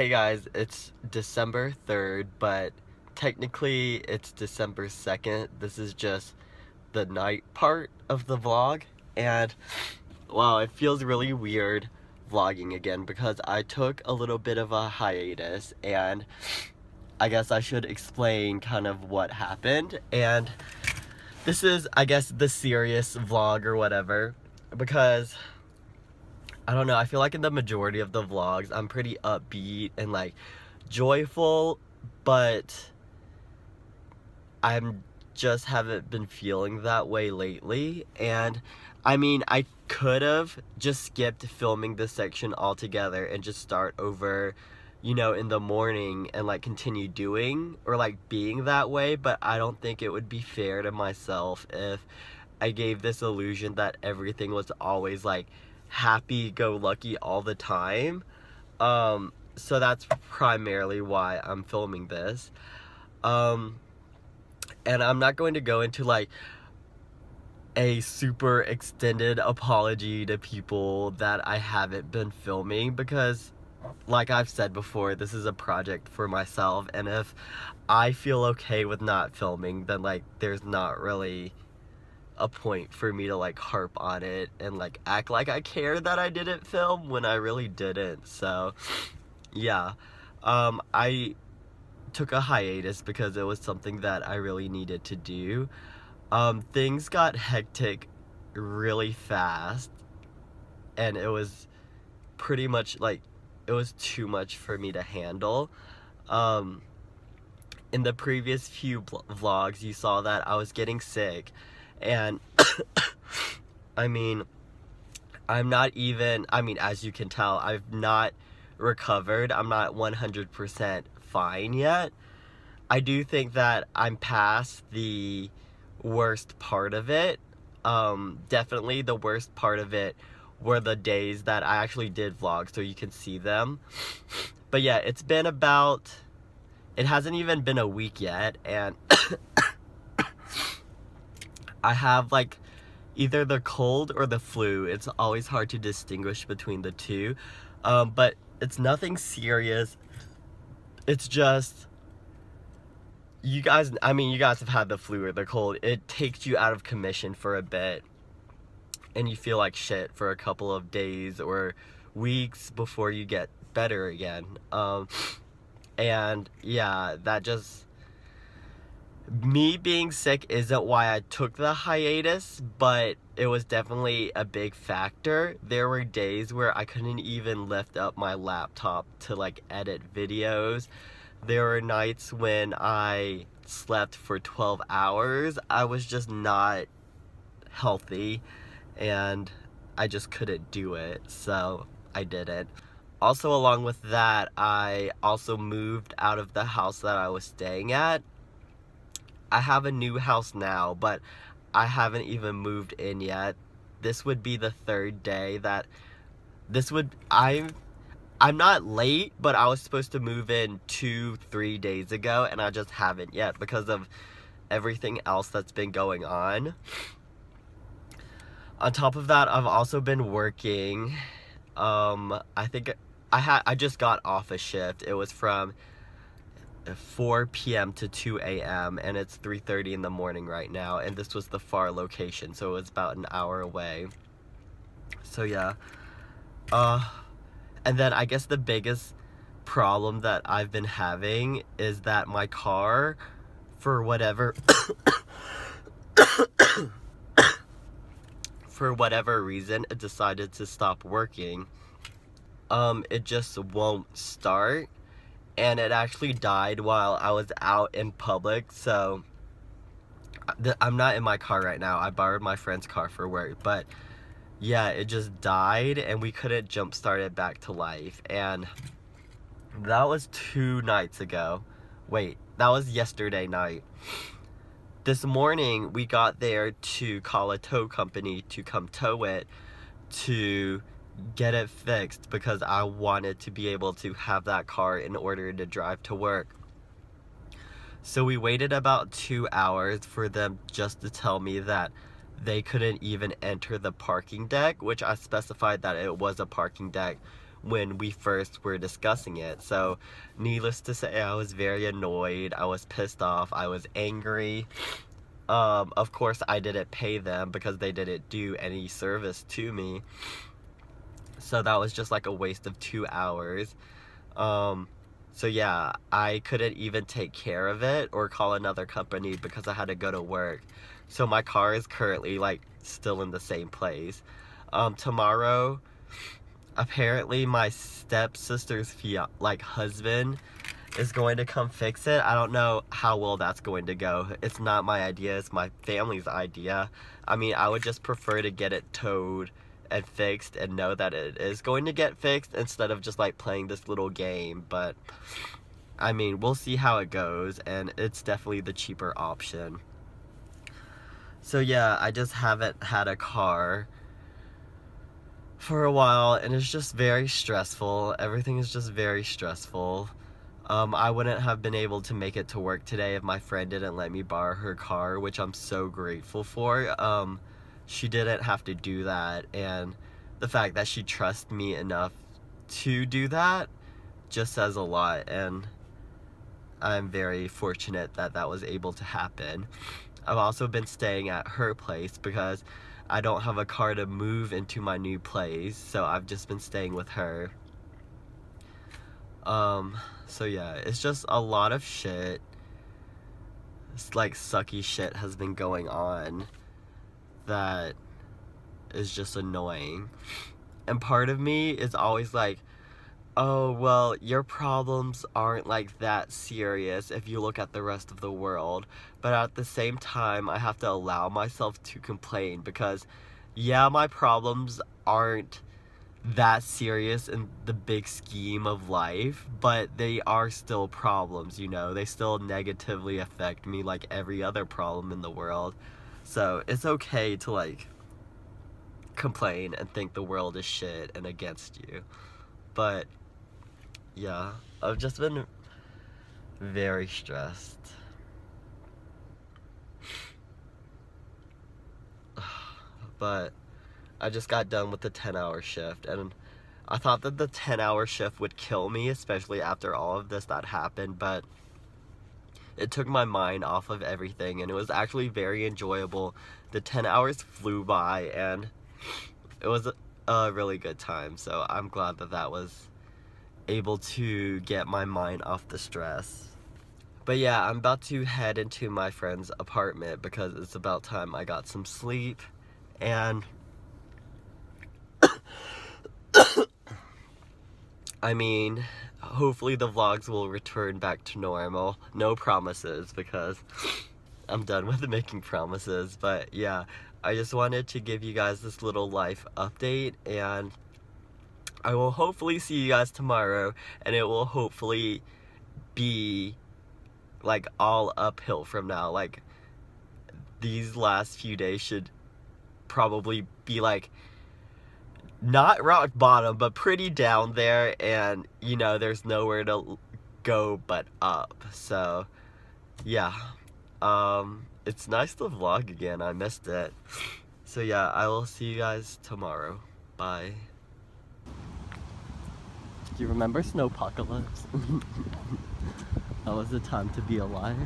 Hey guys, it's December 3rd, but technically it's December 2nd. This is just the night part of the vlog, and wow, it feels really weird vlogging again because I took a little bit of a hiatus, and I guess I should explain kind of what happened. And this is, I guess, the serious vlog or whatever, because I don't know, I feel like in the majority of the vlogs, I'm pretty upbeat and like joyful, but I'm just haven't been feeling that way lately. And I mean, I could have just skipped filming this section altogether and just start over, you know, in the morning and like continue doing or like being that way, but I don't think it would be fair to myself if I gave this illusion that everything was always like happy-go-lucky all the time. So that's primarily why I'm filming this. And I'm not going to go into like a super extended apology to people that I haven't been filming, because like I've said before, this is a project for myself, and if I feel okay with not filming, then like there's not really a point for me to like harp on it and like act like I care that I didn't film when I really didn't. So yeah, I took a hiatus because it was something that I really needed to do. Things got hectic really fast, and it was pretty much like it was too much for me to handle. In the previous few vlogs, you saw that I was getting sick, and I mean, as you can tell, I've not recovered. I'm not 100% fine yet. I do think that I'm past the worst part of it. Definitely the worst part of it were the days that I actually did vlog, so you can see them. But yeah, it hasn't even been a week yet, and I have like either the cold or the flu. It's always hard to distinguish between the two. But it's nothing serious. It's just, you guys have had the flu or the cold. It takes you out of commission for a bit, and you feel like shit for a couple of days or weeks before you get better again. And yeah, me being sick isn't why I took the hiatus, but it was definitely a big factor. There were days where I couldn't even lift up my laptop to like edit videos. There were nights when I slept for 12 hours. I was just not healthy, and I just couldn't do it, so I didn't. Also, along with that, I also moved out of the house that I was staying at. I have a new house now, but I haven't even moved in yet. This would be the third day that I'm not late, but I was supposed to move in 2-3 days ago, and I just haven't yet because of everything else that's been going on. On top of that, I've also been working. I think I just got off a shift. It was from 4 p.m. to 2 a.m. and it's 3:30 in the morning right now, and this was the far location, so it was about an hour away. So yeah, and then I guess the biggest problem that I've been having is that my car, for whatever for whatever reason, it decided to stop working. It just won't start, and it actually died while I was out in public. So I'm not in my car right now. I borrowed my friend's car for work, but yeah, it just died, and we couldn't jumpstart it back to life. And that was 2 nights ago. Wait, that was yesterday night. This morning, we got there to call a tow company to come tow it to get it fixed, because I wanted to be able to have that car in order to drive to work. So we waited about 2 hours for them just to tell me that they couldn't even enter the parking deck, which I specified that it was a parking deck when we first were discussing it. So needless to say, I was very annoyed, I was pissed off, I was angry. Of course I didn't pay them because they didn't do any service to me, so that was just like a waste of 2 hours. So yeah, I couldn't even take care of it or call another company because I had to go to work. So my car is currently like still in the same place. Tomorrow, apparently my stepsister's husband is going to come fix it. I don't know how well that's going to go. It's not my idea, it's my family's idea. I mean, I would just prefer to get it towed and fixed and know that it is going to get fixed instead of just like playing this little game. But I mean, we'll see how it goes, and it's definitely the cheaper option. So yeah, I just haven't had a car for a while, and it's just very stressful. Everything is just very stressful. I wouldn't have been able to make it to work today if my friend didn't let me borrow her car, which I'm so grateful for. She didn't have to do that, and the fact that she trusts me enough to do that just says a lot, and I'm very fortunate that that was able to happen. I've also been staying at her place because I don't have a car to move into my new place, so I've just been staying with her. So yeah, it's just a lot of shit. It's like sucky shit has been going on that is just annoying. And part of me is always like, oh, well, your problems aren't like that serious if you look at the rest of the world. But at the same time, I have to allow myself to complain because, yeah, my problems aren't that serious in the big scheme of life, but they are still problems, you know? They still negatively affect me like every other problem in the world. So it's okay to like complain and think the world is shit and against you. But yeah, I've just been very stressed. But I just got done with the 10-hour shift, and I thought that the 10-hour shift would kill me, especially after all of this that happened, but it took my mind off of everything, and it was actually very enjoyable. The 10 hours flew by, and it was a really good time, so I'm glad that that was able to get my mind off the stress. But yeah, I'm about to head into my friend's apartment because it's about time I got some sleep, and I mean, hopefully the vlogs will return back to normal. No promises, because I'm done with making promises. But yeah, I just wanted to give you guys this little life update, and I will hopefully see you guys tomorrow, and it will hopefully be like all uphill from now. Like, these last few days should probably be like not rock bottom, but pretty down there, and you know, there's nowhere to go but up. So yeah, it's nice to vlog again. I missed it. So yeah, I will see you guys tomorrow. Bye. Do you remember Snowpocalypse? That was the time to be alive.